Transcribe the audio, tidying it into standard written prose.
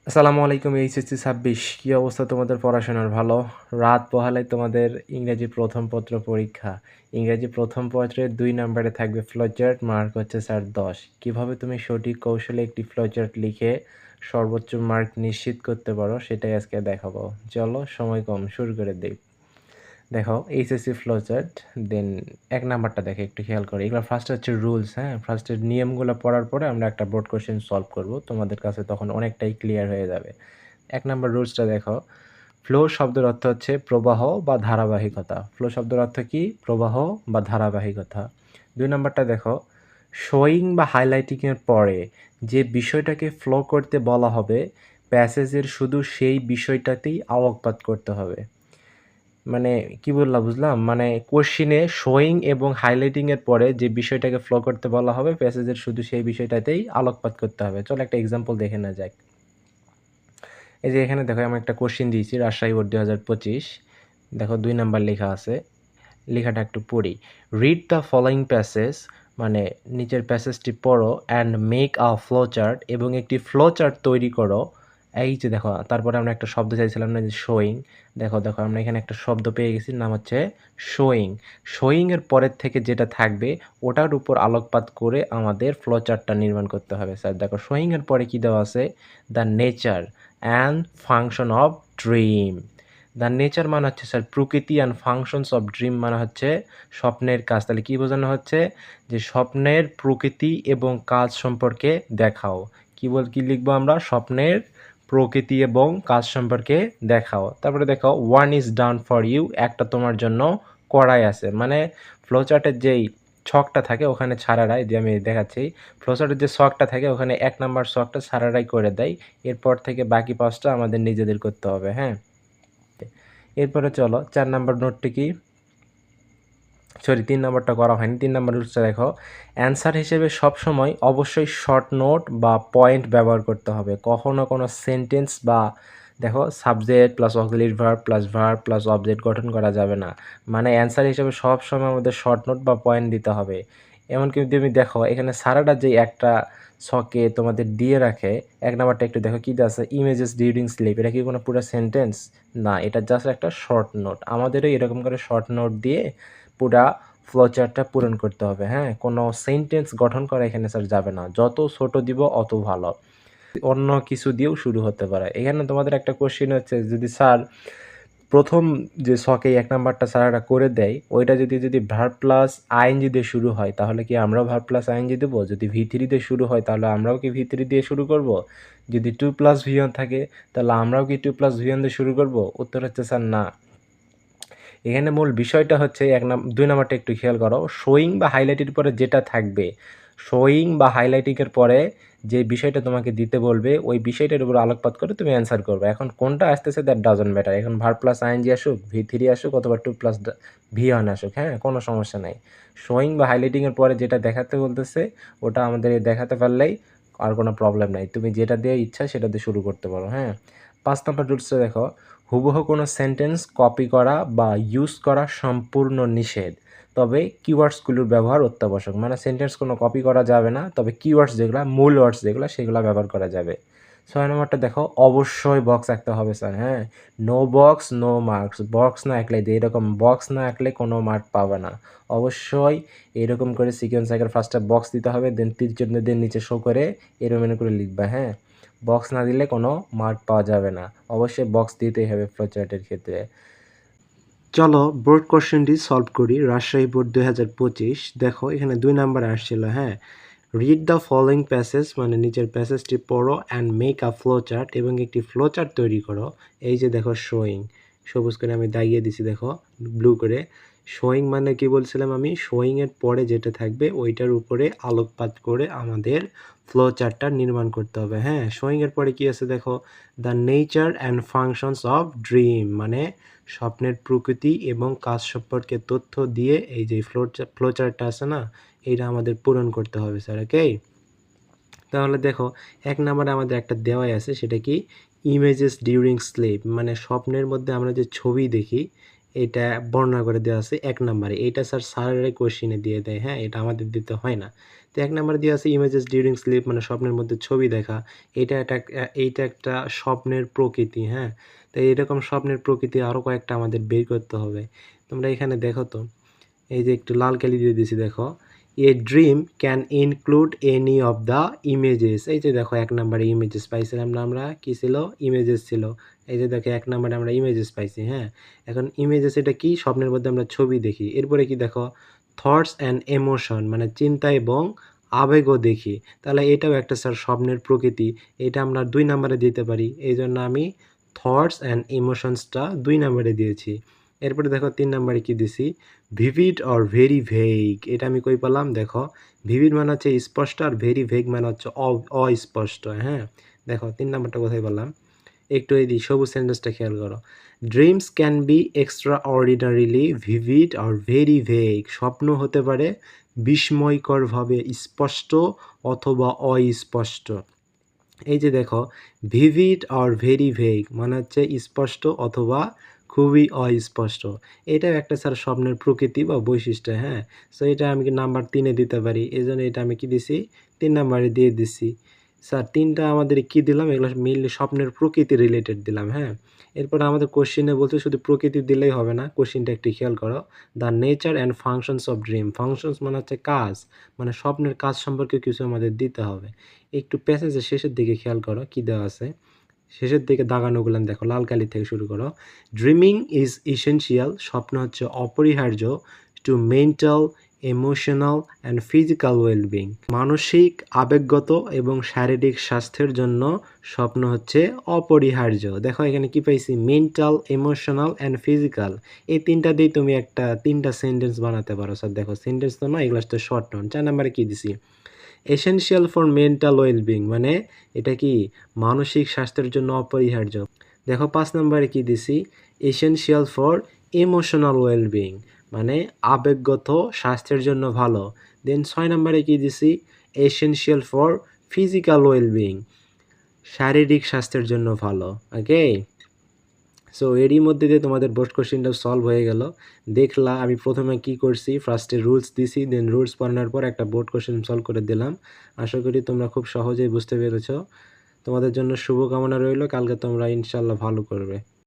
আসসালামু আলাইকুম। এইচএসসি 26 কি অবস্থা তোমাদের পড়াশোনার? ভালো? রাত পোহালেই তোমাদের ইংরেজি প্রথম পত্র পরীক্ষা। ইংরেজি প্রথম পত্রের 2 নাম্বারে থাকবে ফ্লোচার্ট, মার্ক হচ্ছে স্যার 10। কিভাবে তুমি সঠিক কৌশলে একটি ফ্লোচার্ট লিখে সর্বোচ্চ মার্ক নিশ্চিত করতে পারো সেটাই আজকে দেখাবো। চলো সময় কম, শুরু করে দেই। দেখো এইচএসসি ফ্লোচার্ট, দেন 1 নাম্বারটা দেখো, একটু খেয়াল করো। এগুলো ফার্স্ট হচ্ছে রুলস, হ্যাঁ? ফার্স্টের নিয়মগুলো পড়ার পরে আমরা একটা বোর্ড কোয়েশ্চেন সলভ করব। তোমাদের কাছে তখন অনেকটাই ক্লিয়ার হয়ে যাবে। 1 নাম্বার রুলসটা দেখো। ফ্লো শব্দের অর্থ হচ্ছে প্রবাহ বা ধারাবাহিকতা। ফ্লো শব্দের অর্থ কি? প্রবাহ বা ধারাবাহিকতা। 2 নাম্বারটা দেখো। শোয়িং বা হাইলাইটিং এর পরে যে বিষয়টাকে ফ্লো করতে বলা হবে, প্যাসেজের শুধু সেই বিষয়টাতেই আলোকপাত করতে হবে। মানে কি বললাম বুঝলাম? মানে কোশ্চেনে শোয়িং এবং হাইলাইটিং এর পরে যে বিষয়টাকে ফ্লো করতে বলা হবে, প্যাসেজের শুধু সেই বিষয়টাতেই আলোকপাত করতে হবে। চলো একটা এক্সাম্পল দেখে নেওয়া যাক। এই যে এখানে দেখো আমি একটা কোশ্চেন দিয়েছি, রাজশাহী বোর্ড 2025। দেখো 2 নাম্বার লেখা আছে। লেখাটা একটু পড়ি। রিড দ্য ফলোয়িং প্যাসেজ, মানে নিচের প্যাসেজটি পড়ো and make a flow chart, এবং একটি ফ্লো চার্ট তৈরি করো। এই যে দেখো, তারপরে আমরা একটা শব্দ চাইছিলাম না, যে শোয়িং। দেখো দেখো আমরা এখানে একটা শব্দ পেয়ে গেছি, নাম হচ্ছে শোয়িং। শোয়িং এর পরের থেকে যেটা থাকবে ওটার উপর আলোকপাত করে আমাদের ফ্লো চার্টটা নির্মাণ করতে হবে। স্যার দেখো শোয়িং এর পরে কি দেওয়া আছে? The nature and function of dream. The nature মানে হচ্ছে স্যার প্রকৃতি, অ্যান্ড ফাংশনস অফ ড্রিম মানে হচ্ছে স্বপ্নের কাজ। তাহলে কী বোঝানো হচ্ছে? যে স্বপ্নের প্রকৃতি এবং কাজ সম্পর্কে দেখাও। কী লিখবো আমরা? স্বপ্নের প্রকৃতি এবং কাজ সম্পর্কে দেখাও। তারপরে দেখো one is done for you, একটা তোমার জন্য করাই আছে। মানে ফ্লোচার্টের যেই ছকটা থাকে ওখানে ছাড়ারাই, যে আমি দেখাচ্ছি, ফ্লোচার্টের যে ছকটা থাকে ওখানে 1 নাম্বার ছকটা ছাড়ারাই করে দেয়। এরপর থেকে বাকি 5টা আমাদের নিজেদের করতে হবে, হ্যাঁ? এরপরে চলো 4 নাম্বার নোটটি কি, সরি 3 নাম্বারটা করা হয়নি। 3 নাম্বার রুলসটা দেখো। অ্যান্সার হিসেবে সবসময় অবশ্যই শর্ট নোট বা পয়েন্ট ব্যবহার করতে হবে। কখনো কোনো সেন্টেন্স বা দেখো subject plus auxiliary verb plus object গঠন করা যাবে না। মানে অ্যান্সার হিসেবে সবসময় আমাদের শর্ট নোট বা পয়েন্ট দিতে হবে। এমনকি তুমি দেখো এখানে সারাটা যে একটা ছকে তোমাদের দিয়ে রাখে, 1 নাম্বারটা একটু দেখো কী দেওয়া আছে? Images during slip. এটা কি কোনো পুরো সেন্টেন্স? না, এটা জাস্ট একটা শর্ট নোট। আমাদেরও এরকম করে শর্ট নোট দিয়ে পুরা ফ্লোচার্টটা পূরণ করতে হবে, হ্যাঁ? কোনো সেন্টেন্স গঠন করা এখানে স্যার যাবে না। যত ছোট দিব অত ভালো। অন্য কিছু দিয়েও শুরু হতে পারে। এখানে তোমাদের একটা কোশ্চেন হচ্ছে, যদি স্যার প্রথম যে ছকে 1 নাম্বারটা স্যারেরা করে দেয়, ওইটা যদি ভার্ব প্লাস আইএনজি দিয়ে শুরু হয়, তাহলে কি আমরাও ভার্ব প্লাস আইএনজি দেবো? যদি ভি3 দিয়ে শুরু হয় তাহলে আমরাও কি ভি3 দিয়ে শুরু করব? যদি 2 প্লাস ভি1 থাকে তাহলে আমরাও কি 2 প্লাস ভি1 দিয়ে শুরু করব? উত্তর হচ্ছে স্যার না। এখানে মূল বিষয়টা হচ্ছে 2 নাম্বারটা একটু খেয়াল করো। শোয়িং বা হাইলাইটের পরে যেটা থাকবে, শোয়িং বা হাইলাইটিংয়ের পরে যে বিষয়টা তোমাকে দিতে বলবে, ওই বিষয়টার উপর আলোকপাত করে তুমি অ্যান্সার করবে। এখন কোনটা আসতেছে দ্যাট ডাজন্ট ম্যাটার। এখন ভার্ব প্লাস আইএনজি আসুক, ভি3 আসুক, অথবা 2 প্লাস ভি1 আসুক, হ্যাঁ? কোনো সমস্যা নাই। শোয়িং বা হাইলাইটিংয়ের পরে যেটা দেখাতে বলতেছে ওটা আমাদের দেখাতে পারলেই আর কোনো প্রবলেম নাই। তুমি যেটা দিয়ে ইচ্ছা সেটা দিয়ে শুরু করতে পারো, হ্যাঁ? 5 নম্বর রুলসটা দেখো। হুবহু কোনো সেন্টেন্স কপি করা বা ইউজ করা সম্পূর্ণ নিষেধ, তবে কিওয়ার্ডসগুলোর ব্যবহার অত্যাবশ্যক। মানে সেন্টেন্স কোনো কপি করা যাবে না, তবে কিওয়ার্ডস যেগুলো, মূল ওয়ার্ডস যেগুলো, সেগুলো ব্যবহার করা যাবে। 6 নম্বরটা দেখো। অবশ্যই বক্স আঁকতে হবে স্যার, হ্যাঁ? No box no marks. Box না আঁকলে, এরকম বক্স না আঁকলে কোনো মার্ক পাবে না। অবশ্যই এরকম করে সিকোয়েন্স আঁকার ফার্স্টে বক্স দিতে হবে, দেন তীরচিহ্ন নিচে শো করে এরকম করে লিখবা, হ্যাঁ? বক্স না দিলে কোনো মার্ক পাওয়া যাবে না। অবশ্যই বক্স দিতেই হবে ফ্লোচার্টের ক্ষেত্রে। চলো বোর্ড কোশ্চেনটি সলভ করি। রাজশাহী বোর্ড 2025। দেখো এখানে 2 নাম্বার আসছিল, হ্যাঁ? রিড দ্য ফলোয়িং প্যাসেজ, মানে নিচের প্যাসেজটি পড়ো and make a flow chart, এবং একটি ফ্লো চার্ট তৈরি করো। এই যে দেখো শোয়িং, সবুজ করে আমি দাগিয়ে দিছি, দেখো ব্লু করে। শোয়িং মানে কি বলছিলাম আমি? শোয়িং এর পরে যেটা থাকবে ওইটার উপরে আলোকপাত করে আমাদের ফ্লো চার্টটা নির্মাণ করতে হবে, হ্যাঁ? শোয়িং এর পরে কি আছে দেখো? The nature and functions of dream, মানে স্বপ্নের প্রকৃতি এবং কাজ সম্পর্কে তথ্য দিয়ে এই যে ফ্লো চার্টটা আছে না, এইটা আমাদের পূরণ করতে হবে স্যার, ওকে? তাহলে দেখো 1 নাম্বারে আমাদের একটা দেওয়াই আছে, সেটা কি? ইমেজেস ডিউরিং স্লিপ, মানে স্বপ্নের মধ্যে আমরা যে ছবি দেখি, এটা বর্ণনা করে দেওয়া আছে 1 নম্বরে। এইটা স্যারের কোয়েশ্চেনে দিয়ে দেয়, হ্যাঁ? এটা আমাদের দিতে হয় না। তো 1 নম্বরে দেওয়া আছে ইমেজেস ডিউরিং স্লিপ মানে স্বপ্নের মধ্যে ছবি দেখা। এইটা একটা স্বপ্নের প্রকৃতি, হ্যাঁ? তো এরকম স্বপ্নের প্রকৃতি আরও কয়েকটা আমাদের বের করতে হবে। তোমরা এখানে দেখো তো, এই যে একটু লাল কালি দিয়ে দিছি দেখো। A dream can include any of the images. এই যে দেখো 1 নম্বরে ইমেজেস পাইছিলাম না আমরা? কি ছিল? ইমেজেস ছিল। এই যে দেখো 1 নম্বরে আমরা ইমেজেস পাইছি, হ্যাঁ? এখন ইমেজেস এটা কি? স্বপ্নের মধ্যে আমরা ছবি দেখি। এরপরে কি দেখো? থটস অ্যান্ড ইমোশন মানে চিন্তা এবং আবেগও দেখি। তাহলে এটাও একটা স্বপ্নের প্রকৃতি। এটা আমরা 2 নম্বরে দিতে পারি। এইজন্য আমি থটস অ্যান্ড ইমোশনসটা 2 নম্বরে দিয়েছি। এরপরে দেখো 3 নম্বরে কি দিছি? Vivid or very vague. এটা আমি কই পেলাম? দেখো, ভিভিড মানে হচ্ছে স্পষ্ট আর ভেরি ভেগ মানে হচ্ছে অস্পষ্ট, হ্যাঁ? দেখো 3 নাম্বারটা কোথায় পেলাম? একটু এই সবুজ সেন্টেন্সটা খেয়াল করো। Dreams can be extra ordinarily vivid or very vague. স্বপ্ন হতে পারে বিস্ময়করভাবে স্পষ্ট অথবা অস্পষ্ট। এই যে দেখো, ভিভিড অর ভেরি ভেগ মানে হচ্ছে স্পষ্ট অথবা খুবই অস্পষ্ট। এটাও একটা স্বপ্নের প্রকৃতি বা বৈশিষ্ট্য, হ্যাঁ? সো এটা আমি নাম্বার 3 এ দিতে পারি। এজন্য এটা আমি কি দিছি? 3 নাম্বারে দিয়ে দিছি। 3টা আমাদের কি দিলাম? এগুলো মেইনলি স্বপ্নের প্রকৃতি রিলেটেড দিলাম, হ্যাঁ? এরপরে আমাদের কোশ্চেনে বলছে শুধু প্রকৃতি দিলেই হবে না। কোশ্চেনটা একটু খেয়াল করো। The nature and functions of dream. Functions মানে হচ্ছে কাজ। মানে স্বপ্নের কাজ সম্পর্কে কিছু আমাদের দিতে হবে। একটু প্যাসেজের শেষের দিকে খেয়াল করো কি দেওয়া আছে। শেষের দিকে দাগানোগুলান দেখো, লাল কালি থেকে শুরু করো। Dreaming is essential. স্বপ্ন হচ্ছে অপরিহার্য to mental, emotional and physical wellbeing. মানসিক, আবেগগত এবং শারীরিক স্বাস্থ্যের জন্য স্বপ্ন হচ্ছে অপরিহার্য। দেখো এখানে কি পাইছি? Mental, emotional and physical. এই 3টা দিয়ে তুমি 3টা সেন্টেন্স বানাতে পারো। স্যার দেখো সেন্টেন্স তো না, এগুলো হচ্ছে শর্ট নোট। 4 নাম্বারে কি দিছি? এসেনশিয়াল ফর মেন্টাল ওয়েলবিং মানে এটা কি? মানসিক স্বাস্থ্যের জন্য অপরিহার্য। দেখো 5 নম্বরে কি দিছি? এসেনশিয়াল ফর ইমোশনাল ওয়েলবিং মানে আবেগগত স্বাস্থ্যের জন্য ভালো। দেন 6 নম্বরে কি দিছি? এসেনশিয়াল ফর ফিজিক্যাল ওয়েলবিং শারীরিক স্বাস্থ্যের জন্য ভালো। ওকে? সো এরই মধ্যে দিয়ে তোমাদের বোর্ড কোশ্চেনটা সলভ হয়ে গেল। দেখলা আমি প্রথমে কি করছি? ফার্স্টে রুলস দিছি, দেন রুলস পড়ানোর পর একটা বোর্ড কোশ্চেন সলভ করে দিলাম। আশা করি তোমরা খুব সহজেই বুঝতে পেরেছ। তোমাদের জন্য শুভকামনা রইল। কালকে তোমরা ইনশাআল্লাহ ভালো করবে।